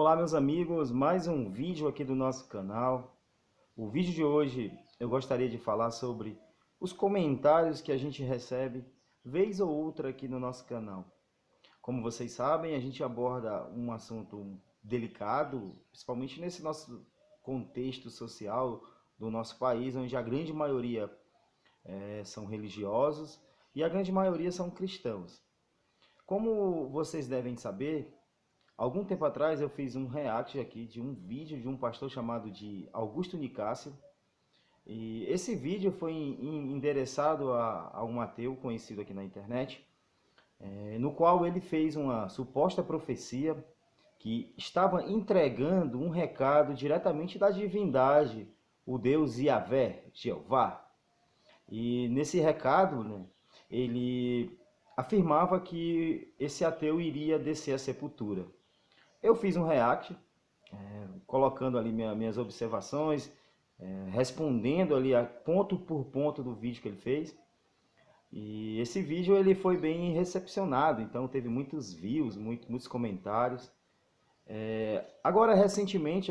Olá, meus amigos, mais um vídeo aqui do nosso canal. O vídeo de hoje eu gostaria de falar sobre os comentários que a gente recebe vez ou outra aqui no nosso canal. Como vocês sabem, a gente aborda um assunto delicado, principalmente nesse nosso contexto social do nosso país, onde a grande maioria são religiosos e a grande maioria são cristãos. Como vocês devem saber, algum tempo atrás eu fiz um react aqui de um vídeo de um pastor chamado de Augusto Nicásio. E esse vídeo foi endereçado a um ateu conhecido aqui na internet, no qual ele fez uma suposta profecia que estava entregando um recado diretamente da divindade, o Deus Yahvé, Jeová. E nesse recado, ele afirmava que esse ateu iria descer à sepultura. Eu fiz um react, colocando ali minhas observações, respondendo ali ponto por ponto do vídeo que ele fez. E esse vídeo ele foi bem recepcionado, então teve muitos views, muitos comentários. Agora, recentemente,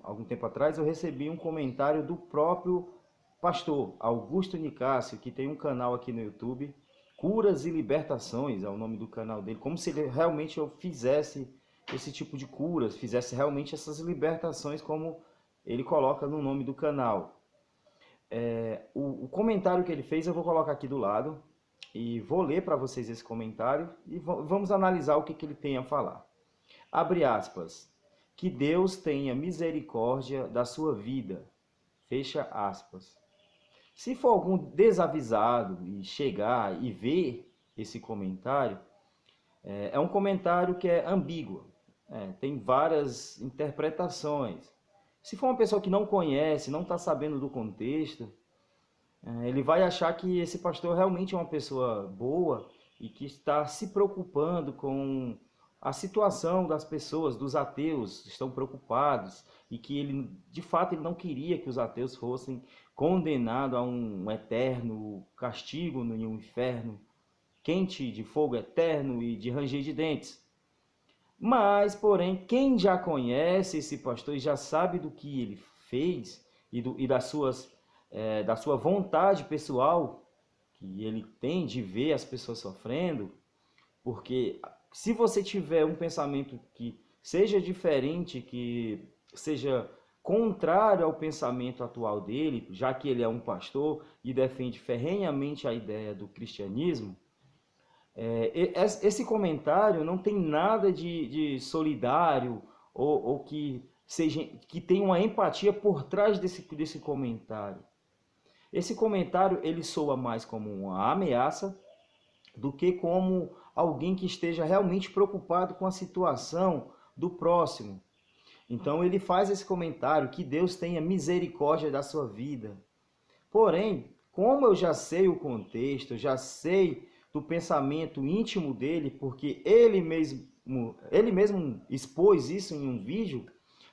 algum tempo atrás, eu recebi um comentário do próprio pastor Augusto Nicásio, que tem um canal aqui no YouTube, Curas e Libertações é o nome do canal dele, como se ele realmente fizesse esse tipo de curas, fizesse realmente essas libertações como ele coloca no nome do canal. O comentário que ele fez eu vou colocar aqui do lado e vou ler para vocês esse comentário e vamos analisar o que ele tem a falar. Abre aspas. Que Deus tenha misericórdia da sua vida. Fecha aspas. Se for algum desavisado e chegar e ver esse comentário, é um comentário que é ambíguo, tem várias interpretações. Se for uma pessoa que não conhece, não está sabendo do contexto, ele vai achar que esse pastor realmente é uma pessoa boa e que está se preocupando com a situação das pessoas, dos ateus, estão preocupados e que ele, de fato, ele não queria que os ateus fossem condenados a um eterno castigo no inferno quente, de fogo eterno e de ranger de dentes. Mas, porém, quem já conhece esse pastor e já sabe do que ele fez e da sua vontade pessoal, que ele tem de ver as pessoas sofrendo, porque se você tiver um pensamento que seja diferente, que seja contrário ao pensamento atual dele, já que ele é um pastor e defende ferrenhamente a ideia do cristianismo, esse comentário não tem nada de solidário ou que tenha uma empatia por trás desse comentário. Esse comentário ele soa mais como uma ameaça do que como alguém que esteja realmente preocupado com a situação do próximo. Então ele faz esse comentário, que Deus tenha misericórdia da sua vida. Porém, como eu já sei o contexto, já sei do pensamento íntimo dele, porque ele mesmo expôs isso em um vídeo,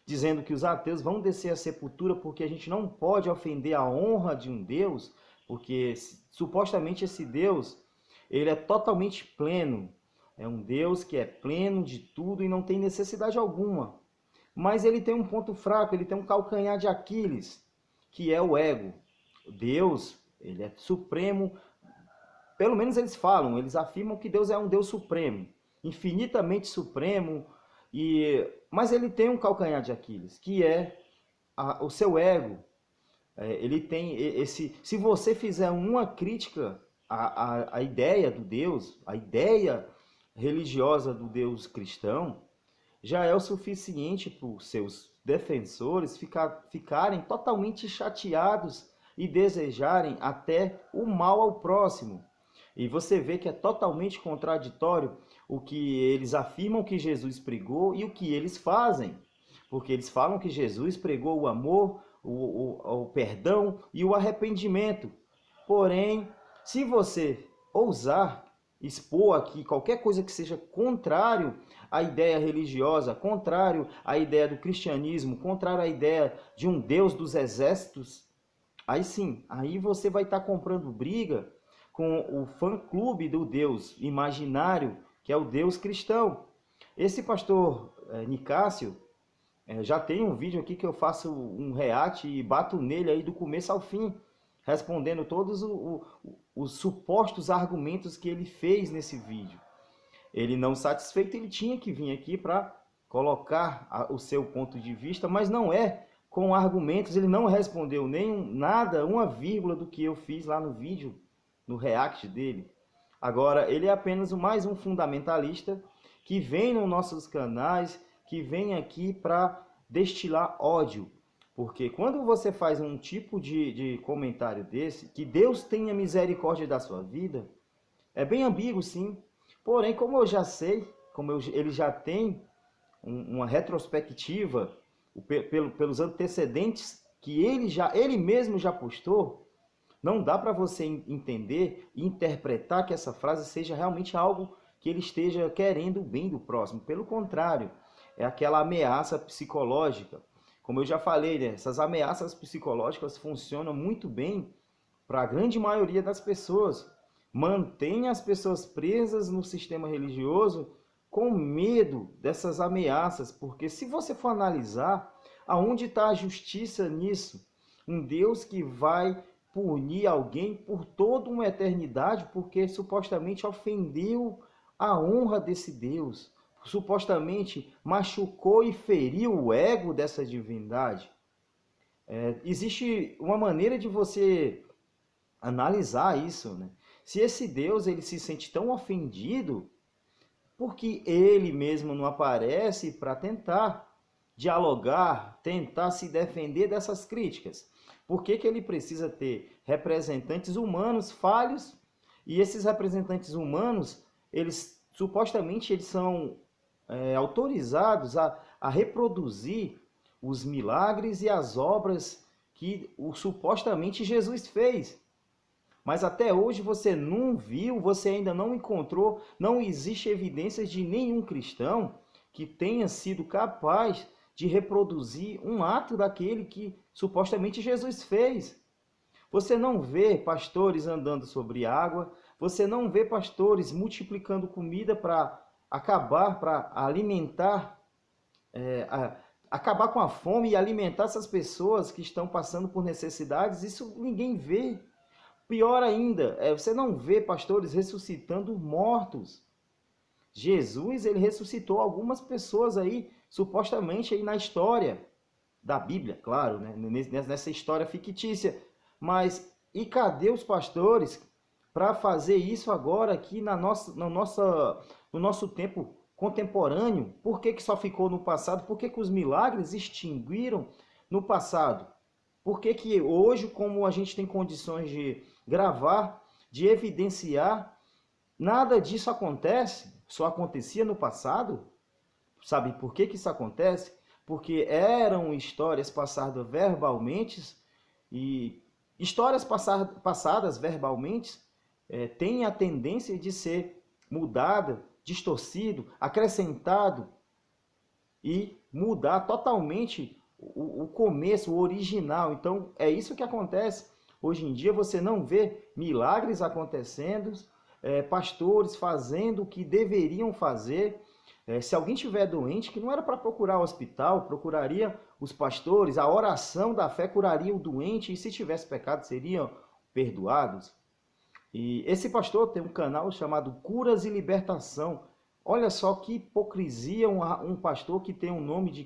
dizendo que os ateus vão descer à sepultura porque a gente não pode ofender a honra de um Deus, porque supostamente esse Deus, ele é totalmente pleno, é um Deus que é pleno de tudo e não tem necessidade alguma. Mas ele tem um ponto fraco, ele tem um calcanhar de Aquiles, que é o ego. Deus, ele é supremo, pelo menos eles afirmam que Deus é um Deus supremo, infinitamente supremo, mas ele tem um calcanhar de Aquiles, que é o seu ego. Ele tem se você fizer uma crítica à ideia do Deus, à ideia religiosa do Deus cristão, já é o suficiente para os seus defensores ficarem totalmente chateados e desejarem até o mal ao próximo. E você vê que é totalmente contraditório o que eles afirmam que Jesus pregou e o que eles fazem. Porque eles falam que Jesus pregou o amor, o perdão e o arrependimento. Porém, se você ousar expor aqui qualquer coisa que seja contrário à ideia religiosa, contrário à ideia do cristianismo, contrário à ideia de um Deus dos exércitos, aí sim, aí você vai estar comprando briga com o fã-clube do Deus imaginário, que é o Deus cristão. Esse pastor Nicásio, já tem um vídeo aqui que eu faço um react e bato nele aí do começo ao fim, respondendo todos os supostos argumentos que ele fez nesse vídeo. Ele não satisfeito, ele tinha que vir aqui para colocar o seu ponto de vista, mas não é com argumentos, ele não respondeu nem nada, uma vírgula do que eu fiz lá no vídeo, no react dele. Agora, ele é apenas mais um fundamentalista que vem nos nossos canais, que vem aqui para destilar ódio. Porque quando você faz um tipo de comentário desse, que Deus tenha misericórdia da sua vida, é bem ambíguo, sim. Porém, como eu já sei, ele já tem uma retrospectiva pelos antecedentes que ele mesmo já postou, não dá para você entender e interpretar que essa frase seja realmente algo que ele esteja querendo o bem do próximo. Pelo contrário, é aquela ameaça psicológica. Como eu já falei, né? Essas ameaças psicológicas funcionam muito bem para a grande maioria das pessoas. Mantém as pessoas presas no sistema religioso com medo dessas ameaças, porque se você for analisar, aonde está a justiça nisso? Um Deus que vai punir alguém por toda uma eternidade porque supostamente ofendeu a honra desse Deus, supostamente machucou e feriu o ego dessa divindade. Existe uma maneira de você analisar isso, né? Se esse Deus ele se sente tão ofendido, porque ele mesmo não aparece para tentar dialogar, tentar se defender dessas críticas? Por que ele precisa ter representantes humanos falhos? E esses representantes humanos, supostamente eles são autorizados a reproduzir os milagres e as obras que supostamente Jesus fez. Mas até hoje você não viu, você ainda não encontrou, não existe evidências de nenhum cristão que tenha sido capaz de reproduzir um ato daquele que supostamente Jesus fez. Você não vê pastores andando sobre água, você não vê pastores multiplicando comida para alimentar, acabar com a fome e alimentar essas pessoas que estão passando por necessidades. Isso ninguém vê. Pior ainda, você não vê pastores ressuscitando mortos. Jesus, ele ressuscitou algumas pessoas aí, supostamente aí na história da Bíblia, claro, né? Nessa história fictícia. Mas e cadê os pastores para fazer isso agora aqui no nosso tempo contemporâneo? Por que só ficou no passado? Por que os milagres extinguiram no passado? Por que hoje, como a gente tem condições de gravar, de evidenciar, nada disso acontece? Só acontecia no passado? Sabe por que isso acontece? Porque eram histórias passadas verbalmente, e histórias passadas verbalmente têm a tendência de ser mudada, distorcido, acrescentado e mudar totalmente o começo, o original. Então é isso que acontece. Hoje em dia você não vê milagres acontecendo, pastores fazendo o que deveriam fazer. Se alguém estiver doente, que não era para procurar o hospital, procuraria os pastores, a oração da fé curaria o doente, e se tivesse pecado seriam perdoados. E esse pastor tem um canal chamado Curas e Libertação. Olha só que hipocrisia um pastor que tem um nome de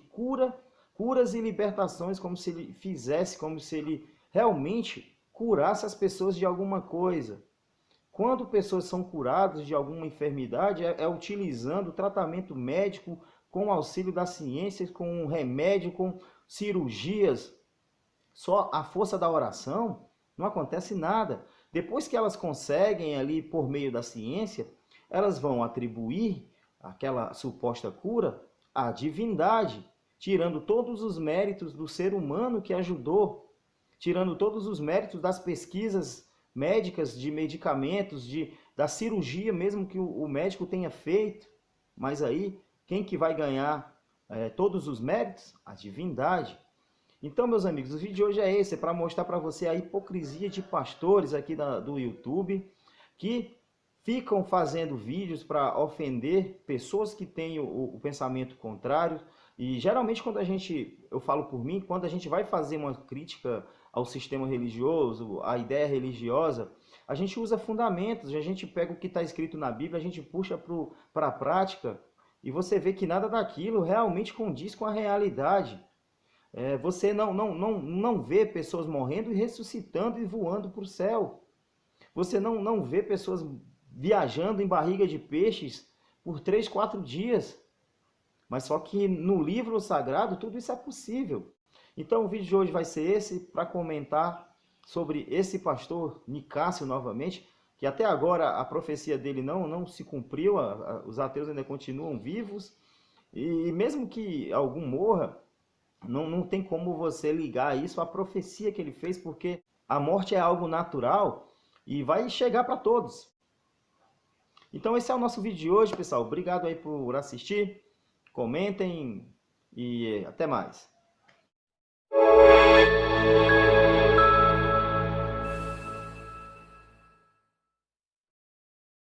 Curas e Libertações, como se ele fizesse, como se ele realmente curasse as pessoas de alguma coisa. Quando pessoas são curadas de alguma enfermidade, utilizando tratamento médico, com auxílio da ciência, com remédio, com cirurgias. Só a força da oração, não acontece nada. Depois que elas conseguem ali, por meio da ciência, elas vão atribuir aquela suposta cura à divindade, tirando todos os méritos do ser humano que ajudou, tirando todos os méritos das pesquisas médicas, de medicamentos, da cirurgia mesmo que o médico tenha feito. Mas aí, quem que vai ganhar todos os méritos? A divindade. Então, meus amigos, o vídeo de hoje é esse, para mostrar para você a hipocrisia de pastores aqui do YouTube, que ficam fazendo vídeos para ofender pessoas que têm o pensamento contrário. E geralmente eu falo por mim, quando a gente vai fazer uma crítica ao sistema religioso, à ideia religiosa, a gente usa fundamentos, a gente pega o que está escrito na Bíblia, a gente puxa para a prática, e você vê que nada daquilo realmente condiz com a realidade. Você não vê pessoas morrendo e ressuscitando e voando para o céu. Você não vê pessoas viajando em barriga de peixes por 3, 4 dias. Mas só que no livro sagrado tudo isso é possível. Então o vídeo de hoje vai ser esse, para comentar sobre esse pastor Nicásio novamente, que até agora a profecia dele não se cumpriu, os ateus ainda continuam vivos, e mesmo que algum morra, não tem como você ligar isso à profecia que ele fez, porque a morte é algo natural e vai chegar para todos. Então esse é o nosso vídeo de hoje, pessoal. Obrigado aí por assistir. Comentem e até mais.